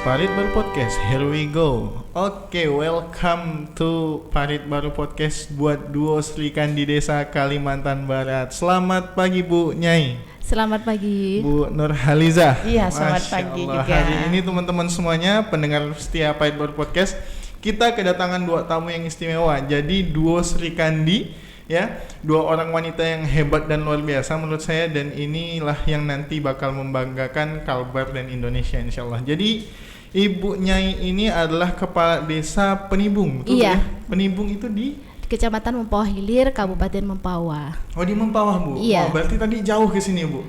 Parit Baru Podcast, here we go. Oke, welcome to Parit Baru Podcast buat duo Sri Kandi Desa Kalimantan Barat. Selamat pagi Bu Nyai. Selamat pagi Bu Nurhalizah. Iya, selamat Masya pagi Allah. juga. Hari ini teman-teman semuanya pendengar setia Parit Baru Podcast, kita kedatangan dua tamu yang istimewa. Jadi duo Sri Kandi, ya, dua orang wanita yang hebat dan luar biasa menurut saya, dan inilah yang nanti bakal membanggakan Kalbar dan Indonesia insyaallah. Jadi Ibu Nyai ini adalah kepala desa Penibung, betul Iya. ya? Penibung itu di Kecamatan Mempawah Hilir, Kabupaten Mempawah. Oh, di Mempawah, Bu. Iya. Oh, berarti tadi jauh ke sini, Bu.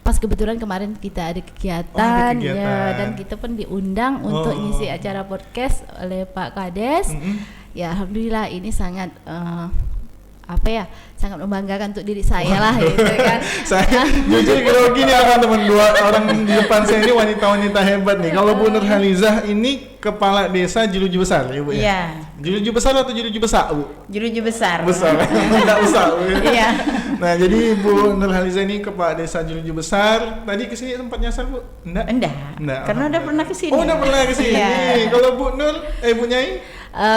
Pas kebetulan kemarin kita ada kegiatan, ada kegiatan. ya, dan kita pun diundang untuk ngisi acara podcast oleh Pak Kades. Ya, alhamdulillah ini sangat sangat membanggakan untuk diri saya lah gitu kan. Saya jujur kalau gini teman-teman, dua orang di depan saya ini wanita-wanita hebat nih. Kalau Bu Nurhalizah ini kepala desa Jeruju Besar ya Bu ya? Iya. Jeruju Besar atau Jeruju Besar Bu? Jeruju Besar. Besar, tidak besar Bu. Iya. Nah, jadi Bu Nurhalizah ini kepala desa Jeruju Besar. Tadi kesini sempat nyasar Bu? Enggak. Karena udah pernah kesini. Oh, udah pernah kesini. Iya. Kalau Bu Nur, Bu Nyai?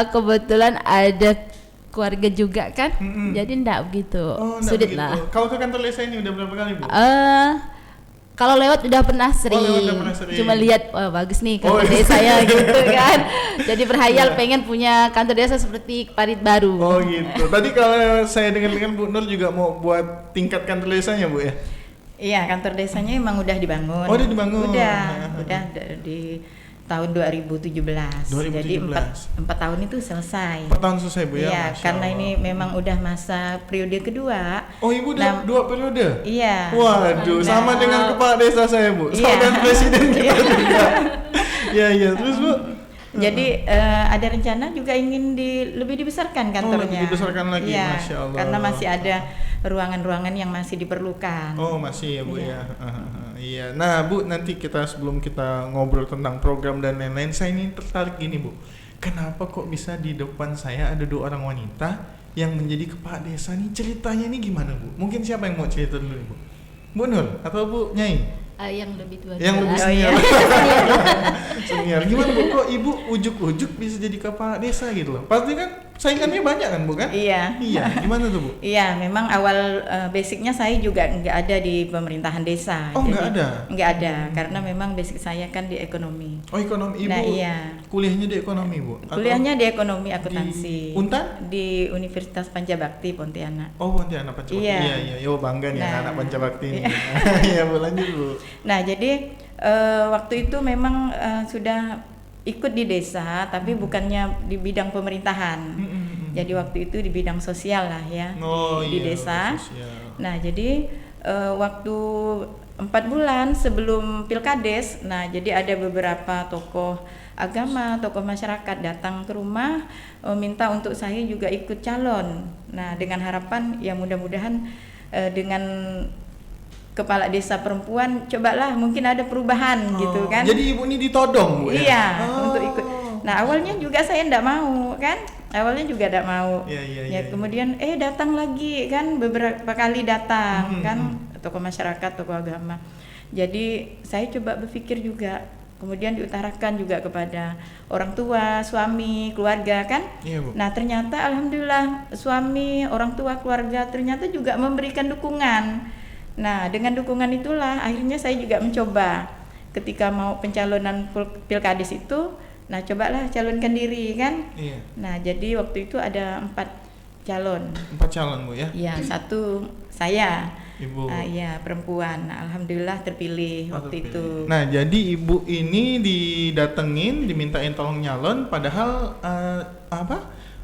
Kebetulan ada keluarga juga kan, jadi enggak begitu sulit begitu. lah. Kalau ke kantor desa ini udah berapa kali Bu? Kalau lewat udah pernah sering, cuma lihat bagus nih kantor desa ya gitu kan. Jadi berhayal pengen punya kantor desa seperti Parit Baru. Oh gitu. Tadi kalau saya dengar Bu Nur juga mau buat tingkat kantor desanya Bu ya? Iya, kantor desanya emang udah dibangun. Oh, udah dibangun. Udah di tahun 2017. Jadi 4 tahun itu selesai. 4 tahun selesai Bu ya? Iya, Masya karena Allah. ini memang udah masa periode kedua. Oh, Ibu udah 2 periode? Iya. Waduh, sama dengan kepala desa saya Bu. Iya. Sama dengan presiden kita juga. Iya, terus Bu? Jadi ada rencana juga ingin lebih dibesarkan kantornya. Lebih dibesarkan lagi, iya, Masya Allah. karena masih ada ruangan-ruangan yang masih diperlukan. Oh, masih ya Bu Iya. ya. Iya. Nah Bu, nanti sebelum kita ngobrol tentang program dan lain-lain, saya ini tertarik gini Bu. Kenapa kok bisa di depan saya ada 2 orang wanita yang menjadi kepala desa nih? Ceritanya ini gimana Bu? Mungkin siapa yang mau cerita dulu Bu? Bu Nur atau Bu Nyai? Yang lebih tua. Yang lebih senior. Senior. Gimana Bu, kok Ibu ujuk-ujuk bisa jadi kepala desa gitu loh? Pasti kan saingannya banyak kan Bu kan? Iya. Iya, gimana tuh Bu? Iya, memang awal basicnya saya juga nggak ada di pemerintahan desa. Oh, nggak ada? Nggak ada, karena memang basic saya kan di ekonomi. Oh, ekonomi. Ibu Nah, iya. kuliahnya di ekonomi Bu? Atau Kuliahnya di ekonomi akuntansi. Di Untan? Di Universitas Pancabakti Pontianak. Oh, Pontianak Pancabakti. Iya. Yo bangga nih Nah, anak Pancabakti ini. iya. Iya Bu, lanjut Bu. Nah, jadi waktu itu memang sudah ikut di desa, tapi bukannya di bidang pemerintahan. Jadi waktu itu di bidang sosial lah ya, di desa. Sosial. Nah, jadi waktu 4 bulan sebelum Pilkades, nah jadi ada beberapa tokoh agama, tokoh masyarakat datang ke rumah minta untuk saya juga ikut calon. Nah, dengan harapan ya mudah-mudahan dengan kepala desa perempuan cobalah mungkin ada perubahan gitu kan. Jadi Ibu ini ditodong Bu ya? Iya, untuk ikut. Nah, awalnya juga saya enggak mau kan. Awalnya juga enggak mau. Iya. Kemudian datang lagi kan, beberapa kali datang kan tokoh masyarakat, tokoh agama. Jadi saya coba berpikir juga, kemudian diutarakan juga kepada orang tua, suami, keluarga kan. Iya Bu. Nah, ternyata alhamdulillah suami, orang tua, keluarga ternyata juga memberikan dukungan. Nah, dengan dukungan itulah akhirnya saya juga mencoba ketika mau pencalonan Pilkades itu. Nah, cobalah calonkan diri kan. Iya. Nah, jadi waktu itu ada 4 calon. 4 calon Bu ya? Iya, 1 saya. Ibu. Iya, perempuan. Alhamdulillah terpilih waktu itu. Nah, jadi Ibu ini didatengin, dimintain tolong nyalon, padahal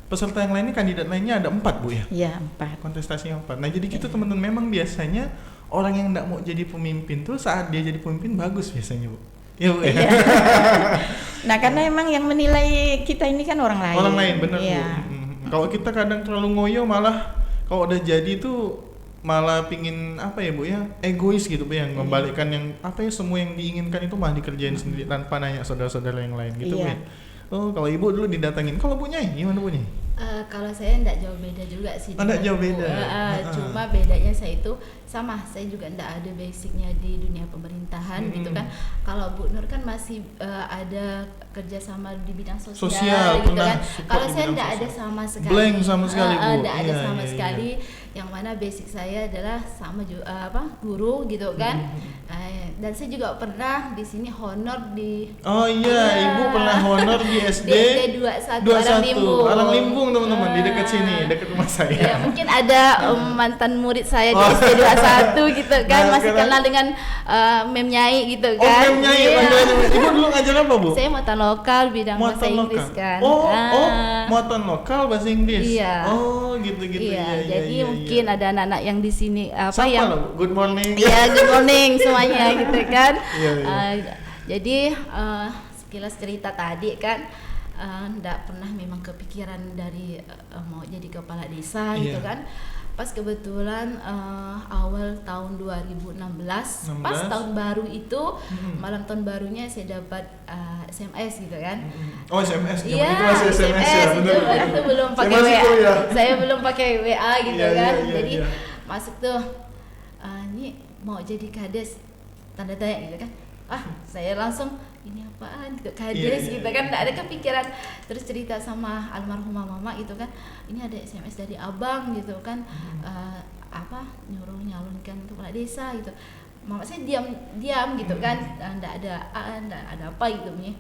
peserta yang lainnya, kandidat lainnya ada 4 Bu ya? Iya, 4. Kontestasinya 4. Nah, jadi gitu teman-teman, memang biasanya orang yang enggak mau jadi pemimpin tuh saat dia jadi pemimpin bagus biasanya Bu. Iya Bu. Iya. Nah, karena emang yang menilai kita ini kan orang lain. Orang lain, bener Iya. Bu. Kalau kita kadang terlalu ngoyo, malah kalau udah jadi tuh malah pingin Bu ya, egois gitu Bu, yang membalikkan yang semua yang diinginkan itu malah dikerjain sendiri tanpa nanya saudara-saudara yang lain gitu Bu Iya. ya. Oh, kalau Ibu dulu didatangin. Kalau Bu Nyai, gimana Bu Nyai? Kalau saya enggak jauh beda juga sih. Enggak jauh beda. Cuma bedanya saya itu sama, saya juga enggak ada basicnya di dunia pemerintahan gitu kan. Kalau Bu Nur kan masih ada kerjasama di bidang sosial gitu kan. Kalau saya enggak ada sama sekali. Blank sama sekali Bu. Enggak ada sama sekali. Yang mana basic saya adalah sama juga guru gitu kan. Dan saya juga pernah di sini honor di Ibu pernah honor di SD 21 Arang Limbung teman-teman, di dekat sini, dekat rumah saya. Ya, mungkin ada mantan murid saya di SD 21 gitu kan, masih kenal dengan Mem Nyai gitu kan. Mem Nyai, Ibu dulu ngajar apa Bu? Saya muatan lokal bidang bahasa Inggris kan. Muatan lokal bahasa Inggris. Iya. Gitu. Iya, jadi mungkin ada anak-anak yang di sini good morning. Iya, good morning semuanya gitu kan. Jadi sekilas cerita tadi kan, nggak pernah memang kepikiran dari mau jadi kepala desa gitu kan. Pas kebetulan awal tahun 2016 pas tahun baru itu, malam tahun barunya saya dapat SMS gitu kan. SMS. Iya, itu masih SMS ya, itu belum pakai WA. Saya belum pakai WA gitu kan. Jadi masuk tuh, ini mau jadi kades, tanda tanya gitu kan. Saya langsung ini apaan gitu, kades gitu kan, nggak ada kepikiran. Terus cerita sama almarhumah mama gitu kan, ini ada SMS dari abang gitu kan, nyuruh nyalonkan kepala desa gitu. Mama saya diam gitu kan, nggak ada apa gitu nih.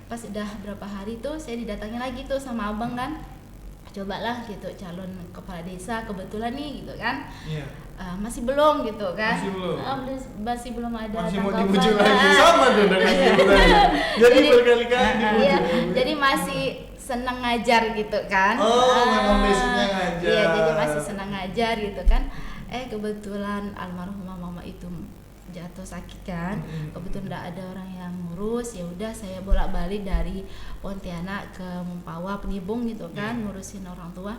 Pas udah berapa hari tuh saya didatangi lagi tuh sama abang kan, cobalah gitu calon kepala desa, kebetulan nih gitu kan. Masih belum gitu kan, masih belum ada masih mau tanggapan. dibujuk lagi sama tuh dengan ibu tadi. Jadi berkali-kali dibujuk. Jadi masih senang ngajar gitu kan. Memang basicnya ngajar. Iya, jadi masih senang ngajar gitu kan. Kebetulan almarhumah mama itu jatuh sakit kan, kebetulan tidak ada orang yang ngurus. Ya udah saya bolak-balik dari Pontianak ke Mempawah Penibung gitu kan, ngurusin orang tua.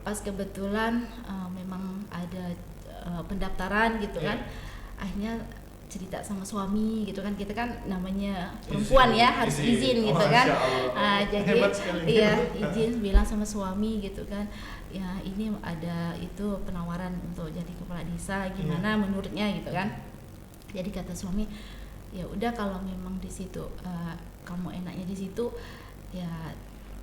Pas kebetulan memang ada pendaftaran gitu kan, akhirnya cerita sama suami gitu kan, kita kan namanya perempuan ya harus izin gitu kan. Jadi izin bilang sama suami gitu kan, ya ini ada itu penawaran untuk jadi kepala desa, gimana menurutnya gitu kan. Jadi kata suami, ya udah kalau memang di situ kamu enaknya di situ ya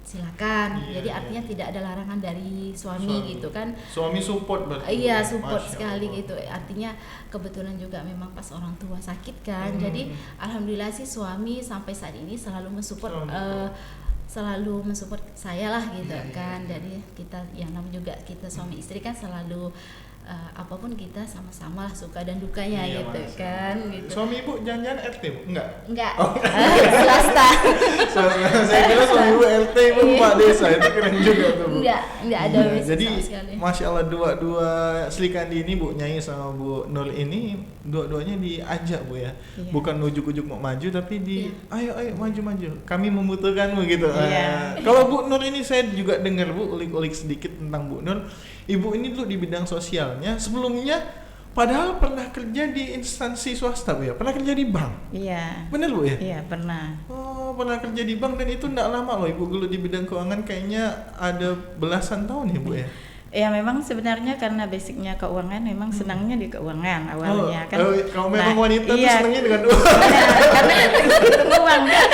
silakan. Jadi artinya tidak ada larangan dari suami gitu kan. Suami support berarti. Iya, support sekali gitu. Artinya kebetulan juga memang pas orang tua sakit kan. Jadi alhamdulillah sih suami sampai saat ini selalu mensupport saya lah gitu kan. Jadi kita yang namanya juga kita suami istri kan selalu apapun kita sama-sama lah suka dan dukanya gitu kan gitu. Suami ibu jangan-jangan RT Bu? Enggak. Swasta. Saya kira suami ibu RT ibu Pak Desa, itu keren juga tuh Bu. Enggak ada Jadi sama sekali. Masya Allah dua Sri Kandi ini Bu Nyai sama Bu Nur ini dua-duanya diajak Bu ya. Bukan ujuk-ujuk mau maju tapi ayo maju. Kami membutuhkanmu gitu. Kalau Bu Nur ini saya juga dengar Bu, ulik-ulik sedikit tentang Bu Nur. Ibu ini dulu di bidang sosialnya, sebelumnya padahal pernah kerja di instansi swasta Bu ya, pernah kerja di bank. Iya. Bener Bu ya? Iya, pernah. Pernah kerja di bank dan itu enggak lama loh Ibu dulu di bidang keuangan, kayaknya ada belasan tahun ya Bu ya? Ya memang sebenarnya karena basicnya keuangan, memang senangnya di keuangan awalnya kan. Kalau memang wanita tuh senangnya dengan uang. Karena itu uang kan.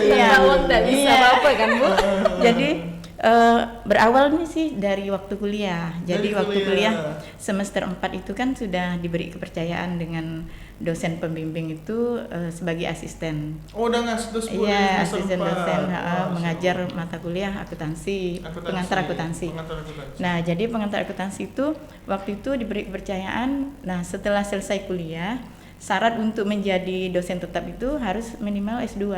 Iya. Uang tidak bisa apa kan Bu? Jadi berawalnya sih dari waktu kuliah. Jadi waktu kuliah semester 4 itu kan sudah diberi kepercayaan dengan dosen pembimbing itu sebagai asisten. Udah ngasih Iya, asisten dosen mengajar mata kuliah akuntansi, pengantar akuntansi. Nah, jadi pengantar akuntansi itu waktu itu diberi kepercayaan. Nah, setelah selesai kuliah, syarat untuk menjadi dosen tetap itu harus minimal S2.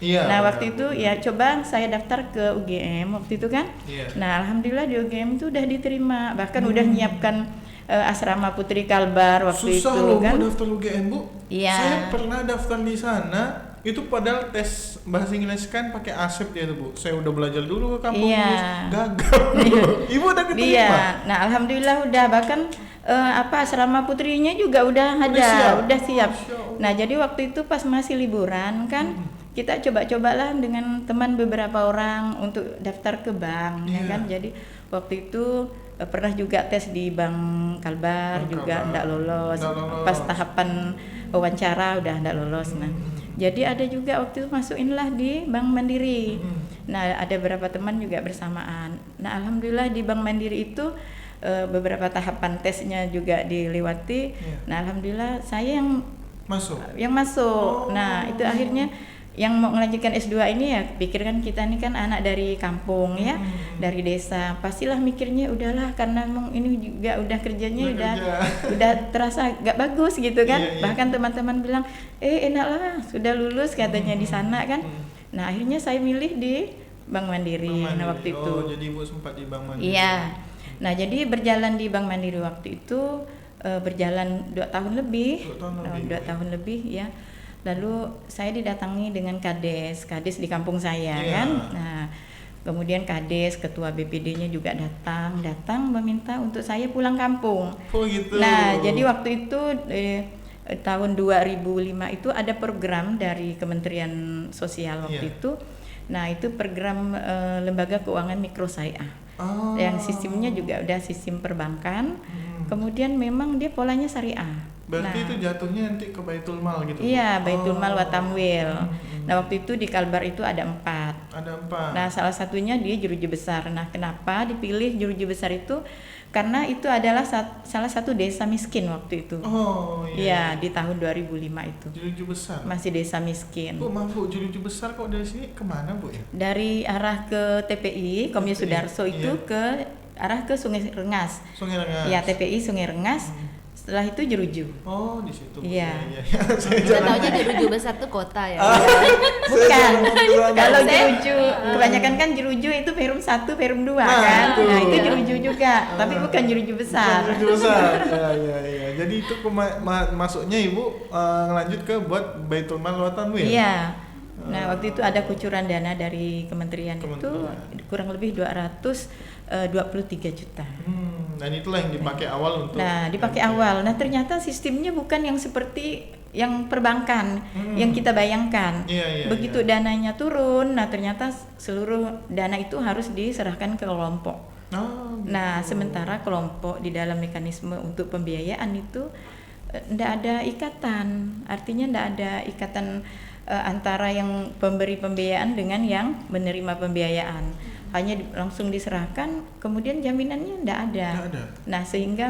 Nah waktu itu ya coba saya daftar ke UGM waktu itu kan. Nah alhamdulillah di UGM itu udah diterima, bahkan udah nyiapkan asrama Putri Kalbar waktu susah itu loh kan. Bu daftar UGM Bu. Saya pernah daftar di sana, itu padahal tes bahasa Inggris kan pakai ASEP dia tuh Bu. Saya udah belajar dulu ke kampus, gagal. Ibu udah keterima. Nah alhamdulillah udah, bahkan asrama putrinya juga udah ada, udah siap. Nah jadi waktu itu pas masih liburan kan, kita coba-cobalah dengan teman beberapa orang untuk daftar ke bank, ya Iya. kan. Jadi waktu itu pernah juga tes di Bank Kalbar Bank juga Kalbar. enggak lolos. Nggak lolos. Pas tahapan wawancara udah enggak lolos. Nah, jadi ada juga waktu itu masukinlah di Bank Mandiri. Nah, ada beberapa teman juga bersamaan. Nah, alhamdulillah di Bank Mandiri itu beberapa tahapan tesnya juga dilewati. Iya. Nah, alhamdulillah saya Masuk. yang masuk. Oh. Nah, itu akhirnya yang mau melanjutkan S2 ini ya pikirkan kita ini kan anak dari kampung ya, dari desa. Pastilah mikirnya udahlah karena emang ini juga udah kerjanya Udah udah terasa gak bagus gitu kan. Iya, iya. Bahkan teman-teman bilang, enak lah sudah lulus katanya di sana kan. Nah, akhirnya saya milih di Bank Mandiri. Bank Nah, Mandiri. waktu itu. Oh, jadi Ibu sempat di Bank Mandiri. Iya. Nah, jadi berjalan di Bank Mandiri waktu itu berjalan 2 tahun lebih. 2 tahun lebih. 2 tahun lebih ya. Lalu saya didatangi dengan kades di kampung saya Iya. kan. Nah, kemudian kades ketua BPD-nya juga datang meminta untuk saya pulang kampung. Oh gitu. Nah, jadi waktu itu tahun 2005 itu ada program dari Kementerian Sosial waktu Iya. itu. Nah, itu program Lembaga Keuangan Mikro Syariah. Oh. Yang sistemnya juga udah sistem perbankan. Kemudian memang dia polanya syariah. Berarti Nah, itu jatuhnya nanti ke Baitul Mal gitu. Bu? iya, Baitul Mal Oh. wa Tamwil. Nah, waktu itu di Kalbar itu ada 4. Ada 4. Nah, salah satunya dia jeruji besar. Nah, kenapa dipilih jeruji besar itu? Karena itu adalah salah satu desa miskin waktu itu. Oh Iya, di tahun 2005 itu. Jeruju besar. Masih desa miskin. Bu, maaf Bu, jeruju besar kok dari sini kemana Bu ya? Dari arah ke TPI, Komio TPI, Sudarso itu iya. ke arah ke Sungai Rengas. Sungai Rengas. Ya, TPI Sungai Rengas. Setelah itu Jeruju. Oh, di situ. Bu. Iya. Saya Saya jalan. taunya di Ruju Besar tuh kota ya. Bukan. Kalau Saya- Jeruju, kebanyakan kan Jeruju itu Perum 1, Perum 2 Nah, kan. itu. Nah, itu Jeruju juga, tapi bukan Jeruju besar. Jeruju besar. Iya. Jadi itu masuknya Ibu ngelanjut ke buat Baitul Mal wa Tamwil. Iya. Nah, waktu itu ada kucuran dana dari kementerian itu Kementerian. kurang lebih 223 juta. Dan itulah yang dipakai awal untuk. Nah, dipakai awal. Nah, ternyata sistemnya bukan yang seperti yang perbankan yang kita bayangkan. Iya, Begitu dananya turun, nah ternyata seluruh dana itu harus diserahkan ke kelompok. Oh, gitu. Nah, sementara kelompok di dalam mekanisme untuk pembiayaan itu tidak ada ikatan. Artinya tidak ada ikatan antara yang pemberi pembiayaan dengan yang menerima pembiayaan. Hanya langsung diserahkan, kemudian jaminannya tidak ada. Nggak ada. Nah, sehingga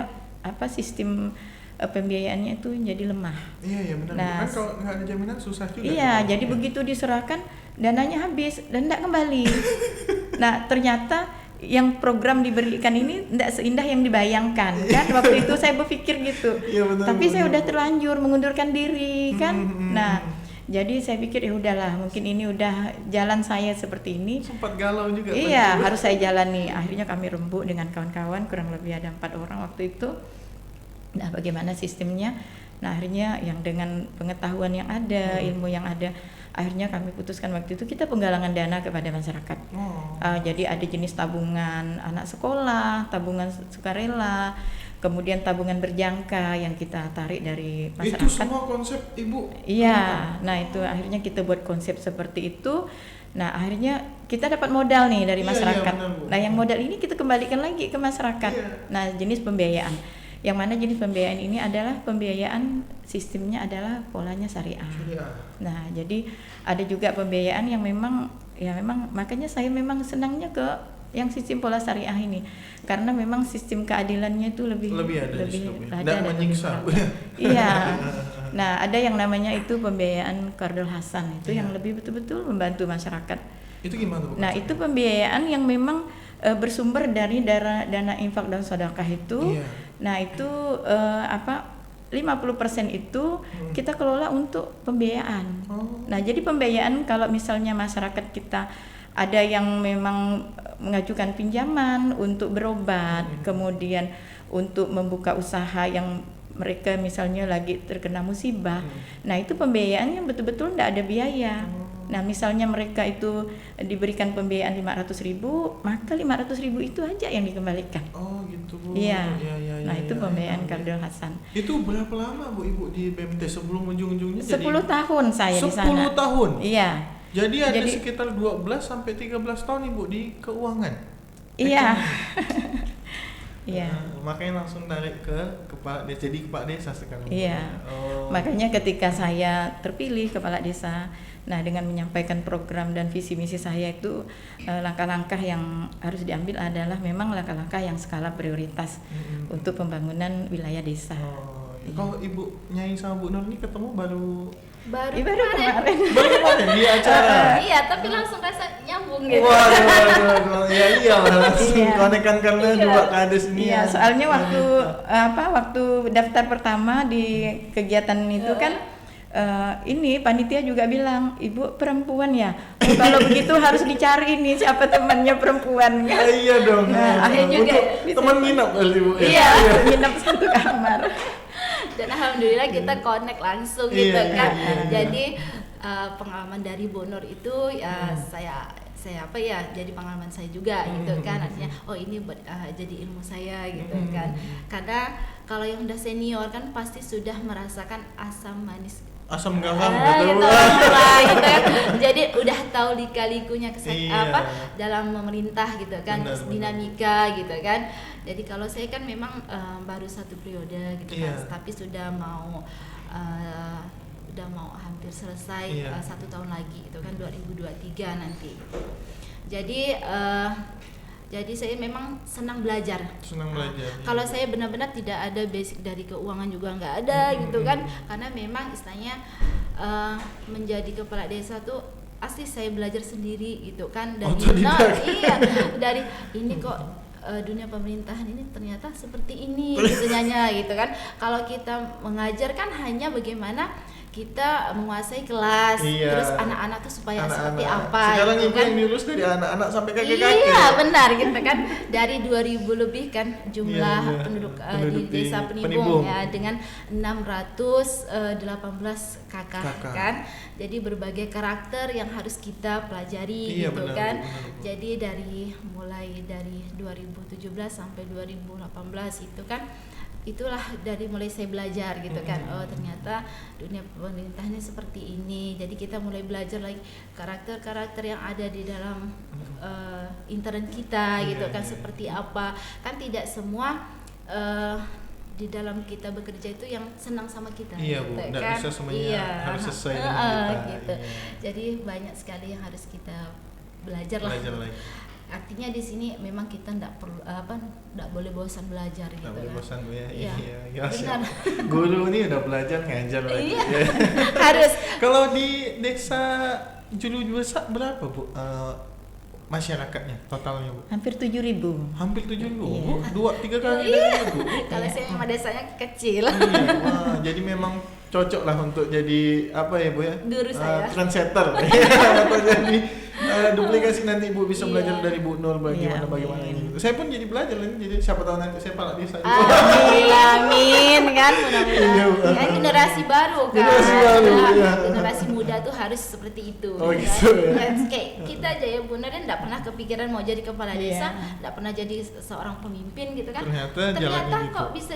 sistem pembiayaannya itu jadi lemah. Iya benar. Nah, Kan kalau nggak ada jaminan susah juga. Iya, gitu. jadi begitu diserahkan dananya habis dan tidak kembali. Nah, ternyata yang program diberikan ini tidak seindah yang dibayangkan kan. Waktu itu saya berpikir gitu. Iya, benar, Tapi saya benar. udah terlanjur mengundurkan diri kan. Hmm. Nah, jadi saya pikir ya udahlah, mungkin ini udah jalan saya seperti ini. Sempat galau juga. Iya, tadi. harus saya jalani. Akhirnya kami rembuk dengan kawan-kawan, kurang lebih ada 4 orang waktu itu. Nah, bagaimana sistemnya? Nah, akhirnya yang dengan pengetahuan yang ada, ilmu yang ada, akhirnya kami putuskan waktu itu kita penggalangan dana kepada masyarakat. Oh. Jadi ada jenis tabungan anak sekolah, tabungan sukarela, kemudian tabungan berjangka yang kita tarik dari masyarakat. Itu semua konsep Ibu. Iya, nah itu akhirnya kita buat konsep seperti itu. Nah, akhirnya kita dapat modal nih dari Iya, masyarakat. iya, benar, Bu. Nah, yang modal ini kita kembalikan lagi ke masyarakat. Iya. Nah, jenis pembiayaan. Yang mana jenis pembiayaan ini adalah pembiayaan sistemnya adalah polanya syariah. Syariah. Nah, jadi ada juga pembiayaan yang memang makanya saya memang senangnya ke yang sistem pola syariah ini. Karena memang sistem keadilannya itu lebih ada di situ, Bu. ada Dan dan menyiksa, Bu. lebih merata. Iya. Nah, ada yang namanya itu pembiayaan Qardul Hasan itu Iya. yang lebih betul-betul membantu masyarakat. Itu gimana Bu? Nah, itu pembiayaan yang memang bersumber dari dana infak dan sedekah itu. Iya. Nah, itu 50% itu kita kelola untuk pembiayaan. Oh. Nah, jadi pembiayaan kalau misalnya masyarakat kita ada yang memang mengajukan pinjaman untuk berobat, kemudian untuk membuka usaha yang mereka misalnya lagi terkena musibah. Nah, itu pembiayaan yang betul-betul tidak ada biaya. Nah, misalnya mereka itu diberikan pembiayaan 500.000, maka 500.000 itu aja yang dikembalikan. Oh gitu. gitu Bu. Iya. Ya, Nah, itu pembiayaan ya. Kardil Hasan. Itu berapa lama Bu Ibu di BMT sebelum ujung-ujungnya 10 tahun saya di 10 sana. tahun. Iya. Jadi ada Jadi- sekitar 12 sampai 13 tahun Ibu di keuangan. Iya. Ekonomi. Iya. Makanya langsung tarik ke kepala desa, jadi kepala desa sekarang. Iya. Oh. Makanya ketika saya terpilih kepala desa, nah dengan menyampaikan program dan visi misi saya itu langkah-langkah yang harus diambil adalah memang langkah-langkah yang skala prioritas untuk pembangunan wilayah desa. Oh. Kalau Ibu Nyai sama Bu Nur ini ketemu baru Baru Baru kemarin. kemarin. kemarin di acara. Iya, tapi langsung rasa nyambung gitu. Waduh, iya langsung Iya. konekkan karena Iya. dua kades ini. Iya, ya. soalnya waktu daftar pertama di kegiatan itu kan ini panitia juga bilang, "Ibu perempuan ya? Oh, kalau begitu harus dicari nih siapa temannya perempuan." Ah, iya dong. Nah, akhirnya juga Untuk teman nginap kali Bu. Iya, nginep satu kamar. Dan alhamdulillah kita connect langsung Iya, gitu kan. iya, iya. Jadi pengalaman dari Bu Nur itu ya saya apa ya, jadi pengalaman saya juga gitu kan. Artinya oh ini jadi ilmu saya gitu kan. Karena kalau yang udah senior kan pasti sudah merasakan asam manis Asam garam gitu gitu. lah, gitu kan. Jadi udah tahu lika-likunya Iya. dalam memerintah gitu kan, Benar, terus benar. dinamika gitu kan. Jadi kalau saya kan memang baru satu periode gitu Iya. kan, tapi sudah mau hampir selesai, Iya. 1 tahun lagi itu kan 2023 nanti. Jadi saya memang senang belajar. Senang belajar. Kalau saya benar-benar tidak ada basic dari keuangan juga nggak ada gitu kan, karena memang istilahnya menjadi kepala desa tuh asli saya belajar sendiri gitu kan dari Otodidak. iya dari ini kok dunia pemerintahan ini ternyata seperti ini gitu gitu kan. Kalau kita mengajar kan hanya bagaimana kita menguasai kelas, Iya. terus anak-anak tuh supaya seperti Anak-anak. apa Sekarang gitu Ibu kan. yang diurus dari anak-anak sampai kakek-kakek. Iya benar gitu kan, dari 2000 lebih kan jumlah Iya, iya. penduduk Penduduk di desa di Penibung Penibung. ya, dengan 618 kakak Kakak. kan. Jadi berbagai karakter yang harus kita pelajari Iya, gitu benar, kan. benar, benar. Jadi mulai dari 2017 sampai 2018 itu kan, itulah dari mulai saya belajar gitu kan. Oh ternyata dunia pemerintahnya seperti ini. Jadi kita mulai belajar lagi karakter-karakter yang ada di dalam intern kita gitu kan, seperti apa. Kan tidak semua di dalam kita bekerja itu yang senang sama kita. Iya, Bu. gitu Nggak kan. bisa semuanya Iya. harus sesuai dengan kita. Gitu. Iya. Jadi banyak sekali yang harus kita belajar lah. Belajar lagi. Artinya di sini memang kita enggak boleh bosan belajar gitu Nggak boleh kan. bosan Bu ya. Iya. Iya. Benar. Guru ini udah belajar ngajar lagi. Iya. Iya. Harus. Kalau di desa Julu Juasa berapa Bu masyarakatnya totalnya Bu? Hampir 7.000. Hampir 7.000 Bu. Iya. 2-3 kali dari Bu. Kalau saya memang desanya kecil. Iya, wah, jadi memang cocok lah untuk jadi apa ya Bu ya? Guru saya. Trendsetter. Atau jadi duplikasi nanti Ibu bisa belajar Iya. dari Bu Nur bagaimana Iya, bagaimana amin. ini. Saya pun jadi belajar lah, jadi siapa tahu nanti saya kepala desa juga. Amin kan, mudah-mudahan. Iya, Bu. Ya, generasi baru kan. Generasi baru, Nah, iya. generasi muda tuh harus seperti itu. Oh, kan. gitu, ya. Nah, kayak kita aja ya Bu Nur enggak pernah kepikiran mau jadi kepala desa, Iya. enggak pernah jadi seorang pemimpin gitu kan. Ternyata jalannya gitu. kok bisa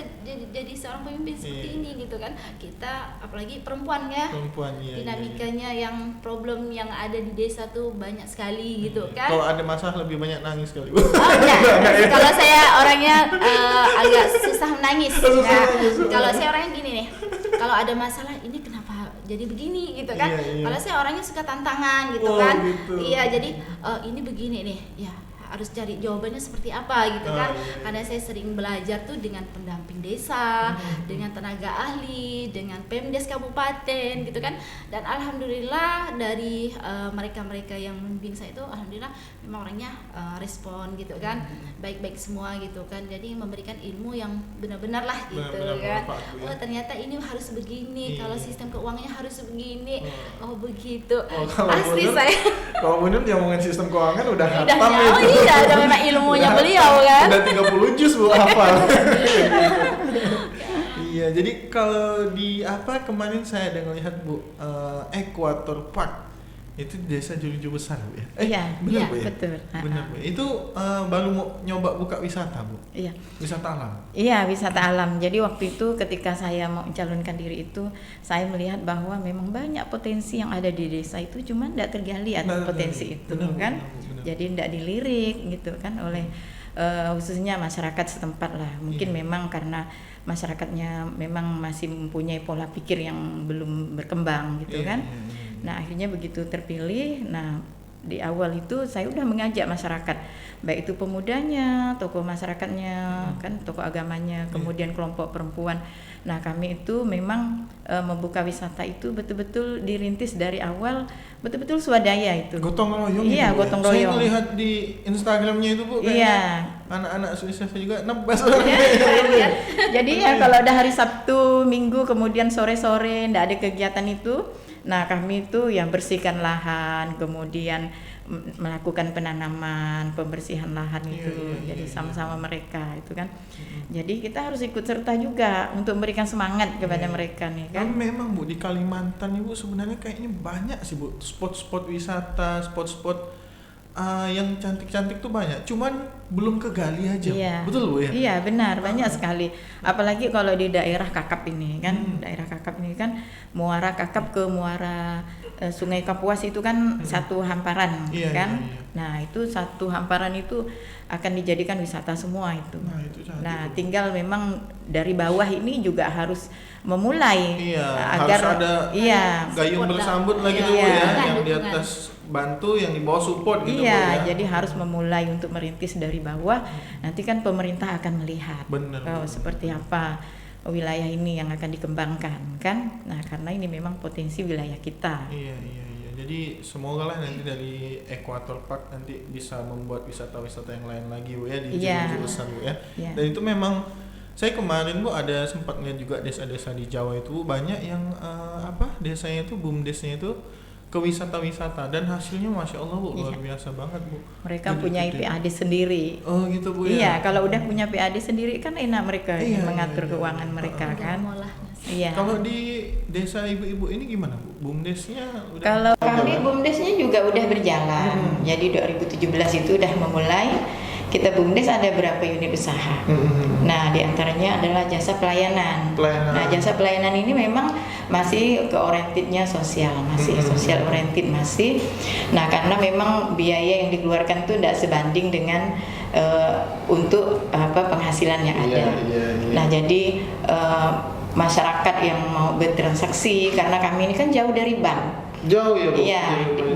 jadi seorang pemimpin seperti Iya. ini gitu kan. Kita apalagi perempuan ya. Perempuan iya. Dinamikanya yang problem yang ada di desa tuh banyak sekali gitu kan. Kalau ada masalah lebih banyak nangis kali Bu. Oh enggak, kalau saya orangnya agak susah menangis. Susah Nah, menangis. kalau saya orangnya gini nih, kalau ada masalah ini kenapa jadi begini gitu kan. Iya, iya. Kalau saya orangnya suka tantangan gitu Oh, kan. gitu. Iya, jadi ini begini nih, ya harus cari jawabannya seperti apa gitu Oh, kan. iya. Karena saya sering belajar tuh dengan pendamping desa, dengan tenaga ahli, dengan Pemdes kabupaten gitu kan. Dan alhamdulillah dari mereka-mereka yang membimbing saya itu alhamdulillah memang orangnya respon gitu kan. Baik-baik semua gitu kan. Jadi memberikan ilmu yang benar-benar lah gitu Benar-benar kan. bermanfaat, Oh ya. ternyata ini harus begini, Iya. kalau sistem keuangannya harus begini. Oh begitu. Oh, kalau Asli Bu Nur- saya Kalau Bu Nur yang ngomongin sistem keuangan udah udah hatam oh itu. iya, udah memang ilmunya beliau kan. Udah 30 juz Bu hafal. Iya, jadi kalau di kemarin saya ada ngelihat Bu Equator Park Itu desa Juruju Besar, Bu ya? Iya, benar, Bu ya? betul. Benar, Bu. Itu baru mau nyoba buka wisata, Bu? Iya. Wisata alam? Iya, wisata alam. Jadi waktu itu ketika saya mau mencalonkan diri itu, saya melihat bahwa memang banyak potensi yang ada di desa itu, cuma tidak tergali atas potensi itu, kan? Benar. Jadi tidak dilirik gitu kan oleh khususnya masyarakat setempat lah. Mungkin memang karena masyarakatnya memang masih mempunyai pola pikir yang belum berkembang gitu kan. Nah akhirnya begitu terpilih, nah di awal itu saya udah mengajak masyarakat, baik itu pemudanya, tokoh masyarakatnya, kan tokoh agamanya, kemudian kelompok perempuan. Nah kami itu memang membuka wisata itu betul-betul dirintis dari awal, betul-betul swadaya itu. Gotong royong. Iya, gitu, gotong ya? Saya royong. melihat di Instagramnya itu, Bu, kayaknya Iya. anak-anak Swiss juga nebas. Iya. Jadi ya kalau udah hari Sabtu, Minggu, kemudian sore-sore ndak ada kegiatan itu, nah kami itu yang bersihkan lahan, kemudian melakukan penanaman, pembersihan lahan itu. Jadi sama-sama mereka itu kan. Jadi kita harus ikut serta juga untuk memberikan semangat kepada mereka nih kan. Kan memang, Bu, di Kalimantan Ibu sebenarnya kayaknya banyak sih, Bu, spot-spot wisata, spot-spot yang cantik-cantik tuh banyak, cuman belum kegali aja. Iya. Betul, Bu ya? Iya benar, banyak sekali. Apalagi kalau di daerah Kakap ini kan, daerah Kakap ini kan muara Kakap ke muara Sungai Kapuas itu kan satu hamparan kan. Iya. Nah itu satu hamparan itu akan dijadikan wisata semua itu. Nah, itu cantik, Nah Bu. tinggal memang dari bawah ini juga harus memulai Iya, agar harus ada gayung support bersambut lah. lagi tuh, Bu, Iya. ya, Dukungan. yang di atas bantu, yang di bawah support gitu, Bu, iya, ya. jadi harus memulai untuk merintis dari bawah. Nanti kan pemerintah akan melihat Bener. seperti apa wilayah ini yang akan dikembangkan kan. Nah, karena ini memang potensi wilayah kita. Iya. Jadi semoga lah nanti dari Equator Park nanti bisa membuat wisata-wisata yang lain lagi, Bu ya, di Iya. Juruju Besar, Bu ya. Iya. Dan itu memang saya kemarin, Bu, ada sempat lihat juga desa-desa di Jawa itu, Bu, banyak yang desanya itu BUMDes-nya itu ke wisata-wisata, dan hasilnya Masya Allah, Bu, luar biasa banget, Bu. Mereka Gede-gede. punya PAD sendiri. Oh gitu, Bu, Iya, ya. kalau udah punya PAD sendiri kan enak mereka Iya, mengatur iya. keuangan mereka kan. Iya. Kalau di desa ibu-ibu ini gimana, Bu? BUMDes-nya udah Kalau kami berjalan? BUMDes-nya juga udah berjalan. Jadi 2017 itu udah memulai. Kita BUMDes ada berapa unit usaha. Nah, diantaranya adalah jasa pelayanan. Nah, jasa pelayanan ini memang masih ke orientednya sosial, masih social oriented masih. Nah, karena memang biaya yang dikeluarkan itu tidak sebanding dengan untuk penghasilan yang ada. Iya. Nah, jadi masyarakat yang mau bertransaksi, karena kami ini kan jauh dari bank. Jauh ya, Bu? Iya,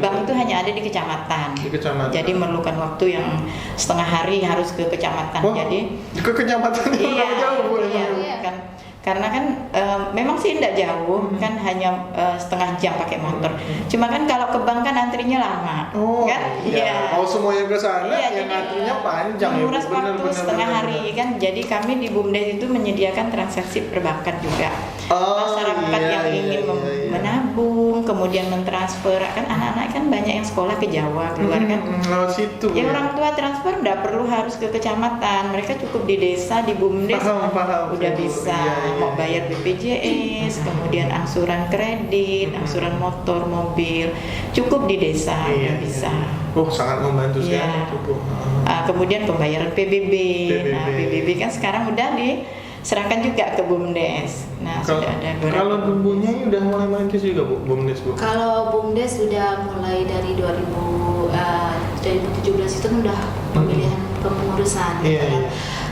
bank itu hanya ada di kecamatan. Di kecamatan. Jadi memerlukan waktu yang setengah hari harus ke kecamatan. Oh, Jadi ke kecamatan yang iya, jauh, Bu. iya, kan. Karena kan memang sih tidak jauh, kan hanya setengah jam pakai motor. Cuma kan kalau ke bank kan antrinya lama, Oh, kan? iya. Mau semuanya ke sana, Iya, yang jadi, antrinya panjang ya, Bu. menguras waktu setengah hari kan. Jadi kami di BUMDes itu menyediakan transaksi perbankan juga. Masyarakat yang ingin menabung, kemudian mentransfer, kan anak-anak kan banyak yang sekolah ke Jawa keluar kan. Lewat situ. Ya Bu, orang tua transfer tidak perlu harus ke kecamatan, mereka cukup di desa, di BUMDes Paham, udah Bu. bisa Iya. mau bayar BPJS, kemudian angsuran kredit, angsuran motor, mobil, cukup di desa udah bisa. Oh, sangat membantu Iya. sekali itu, Bu. Kemudian pembayaran PBB. Nah, PBB kan sekarang udah diserahkan juga ke BUMDes. Nah, Kalau sudah ada kalau bumbunya ini udah mulai merintis juga, Bu, BUMDes, Bu. Kalau BUMDes sudah mulai dari 2017 itu kan udah pemilihan kepengurusan. Iya, kan. iya.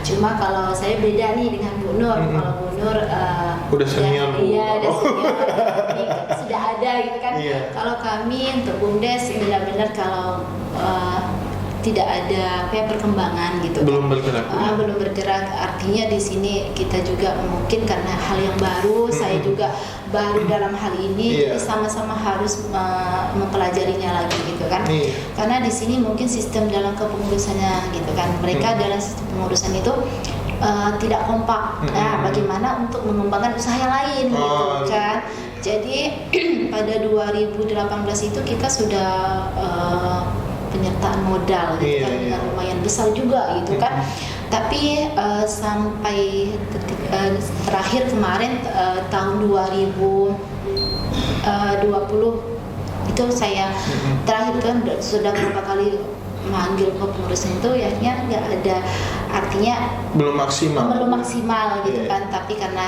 Cuma kalau saya beda nih dengan Bu Nur. Kalau Bu Nur Udah senior, Bu. Iya, udah senior. Ini sudah ada gitu kan. Iya. Kalau kami untuk BUMDes benar-benar kalau tidak ada perkembangan gitu. Belum bergerak. Belum bergerak, artinya di sini kita juga mungkin karena hal yang baru, saya juga baru dalam hal ini, Iya. jadi sama-sama harus mempelajarinya lagi gitu kan. Iya. Karena di sini mungkin sistem dalam kepengurusannya gitu kan, mereka dalam sistem pengurusan itu tidak kompak. Nah, bagaimana untuk mengembangkan usaha yang lain gitu kan. Jadi pada 2018 itu kita sudah penyertaan modal gitu kan, yang lumayan besar juga gitu kan. Tapi sampai terakhir kemarin tahun 2020 itu saya terakhir kan sudah berapa kali manggil kepengurusan itu ya nggak ada, artinya belum maksimal gitu Iya. kan, tapi karena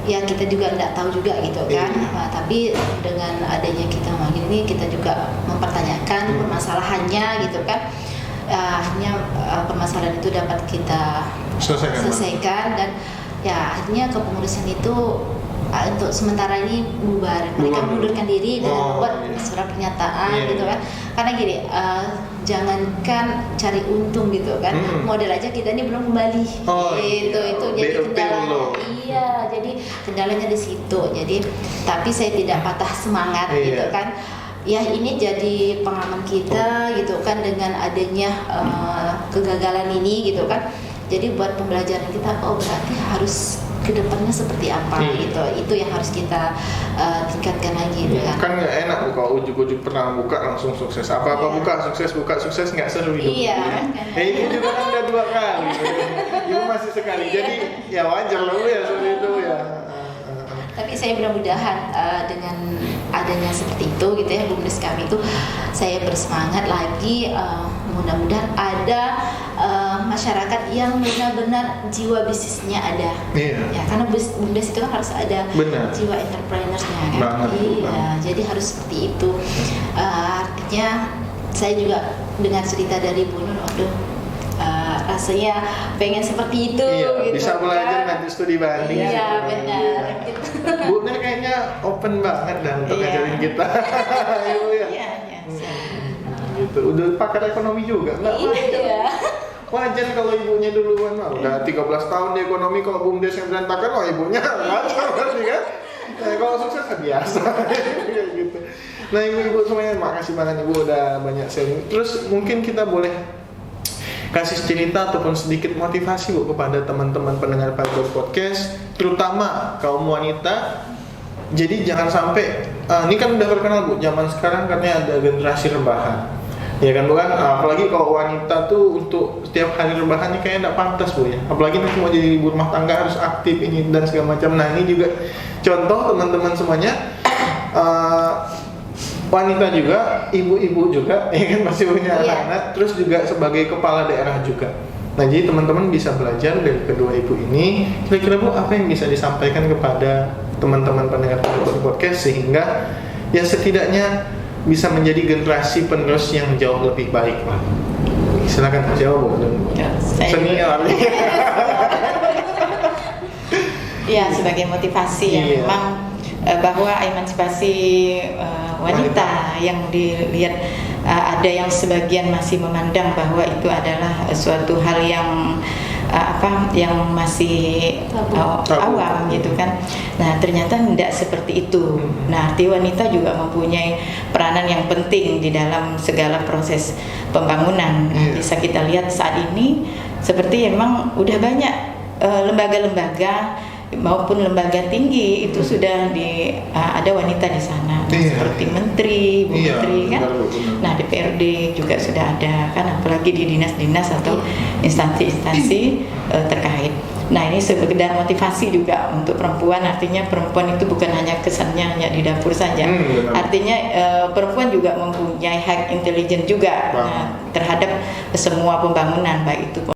ya kita juga nggak tahu juga gitu kan. Iya. Tapi dengan adanya kita manggil ini kita juga mempertanyakan permasalahannya gitu kan. Akhirnya permasalahan itu dapat kita selesaikan dan ya akhirnya kepengurusan itu untuk sementara ini bubar. Mereka mengundurkan diri dengan membuat surat pernyataan gitu kan. Karena gini, jangankan cari untung gitu kan, modal aja kita ini belum kembali gitu. Itu jadi kendalanya. Iya, jadi kendalanya di situ. Jadi tapi saya tidak patah semangat gitu kan. Ya ini jadi pengalaman kita gitu kan dengan adanya kegagalan ini gitu kan. Jadi buat pembelajaran kita, oh berarti harus kedepannya seperti apa gitu. Itu yang harus kita tingkatkan lagi gitu kan. Kan nggak enak kalau ujuk-ujuk pernah buka langsung sukses. Apa-apa buka sukses nggak seru hidup. Iya. Ibu juga kan udah 2 kali. Ibu masih sekali. Jadi ya wajar lah ya seperti itu ya. Tapi saya mudah-mudahan dengan adanya seperti itu gitu ya, BUMDes kami itu saya bersemangat lagi, mudah-mudahan ada masyarakat yang benar-benar jiwa bisnisnya ada. Ya karena BUMDes itu kan harus ada jiwa entrepreneursnya kan. Jadi harus seperti itu. Artinya saya juga dengan cerita dari Bu Nur, rasanya pengen seperti itu gitu. Bisa belajar nanti studi banding. Iya benar. Bu Nur kayaknya open banget dan untuk ngajarin kita. Iya. Gitu. Udah pakar ekonomi juga enggak? Iya. Wajar kalau ibunya duluan mah. Udah 13 tahun di ekonomi, kalau BUMDes yang berantakan, wah ibunya ngaco berarti kan. Kalau sukses kan biasa. Gitu. Nah ibu-ibu semuanya, makasih banget ibu udah banyak sharing. Terus mungkin kita boleh kasih cerita ataupun sedikit motivasi Bu kepada teman-teman pendengar Fiber Podcast, terutama kaum wanita. Jadi jangan sampai ini kan udah terkenal Bu zaman sekarang karena ada generasi rebahan. Ya kan bukan, apalagi kalau wanita tuh untuk setiap hari rebahan ini kayaknya enggak pantas Bu ya. Apalagi nanti mau jadi ibu rumah tangga harus aktif ini dan segala macam. Nah, ini juga contoh teman-teman semuanya, wanita juga, ibu-ibu juga, ya kan masih punya anak-anak, terus juga sebagai kepala daerah juga. Nah, jadi teman-teman bisa belajar dari kedua ibu ini. Kira-kira Bu, apa yang bisa disampaikan kepada teman-teman pendengar podcast sehingga ya setidaknya bisa menjadi generasi penerus yang jauh lebih baik, Pak. Silakan jawab Bu. Senior. Ya, sebagai motivasi yang memang bahwa emansipasi wanita yang dilihat ada yang sebagian masih memandang bahwa itu adalah suatu hal yang yang masih awam gitu kan. Nah ternyata tidak seperti itu. Nah arti wanita juga mempunyai peranan yang penting di dalam segala proses pembangunan. Bisa kita lihat saat ini seperti emang udah banyak lembaga-lembaga maupun lembaga tinggi itu sudah ada wanita di sana, seperti menteri, bu menteri kan. Nah DPRD juga sudah ada kan, apalagi di dinas-dinas atau instansi-instansi terkait. Nah ini sekedar motivasi juga untuk perempuan, artinya perempuan itu bukan hanya kesannya hanya di dapur saja, artinya perempuan juga mempunyai hak intelijen juga terhadap semua pembangunan, baik itu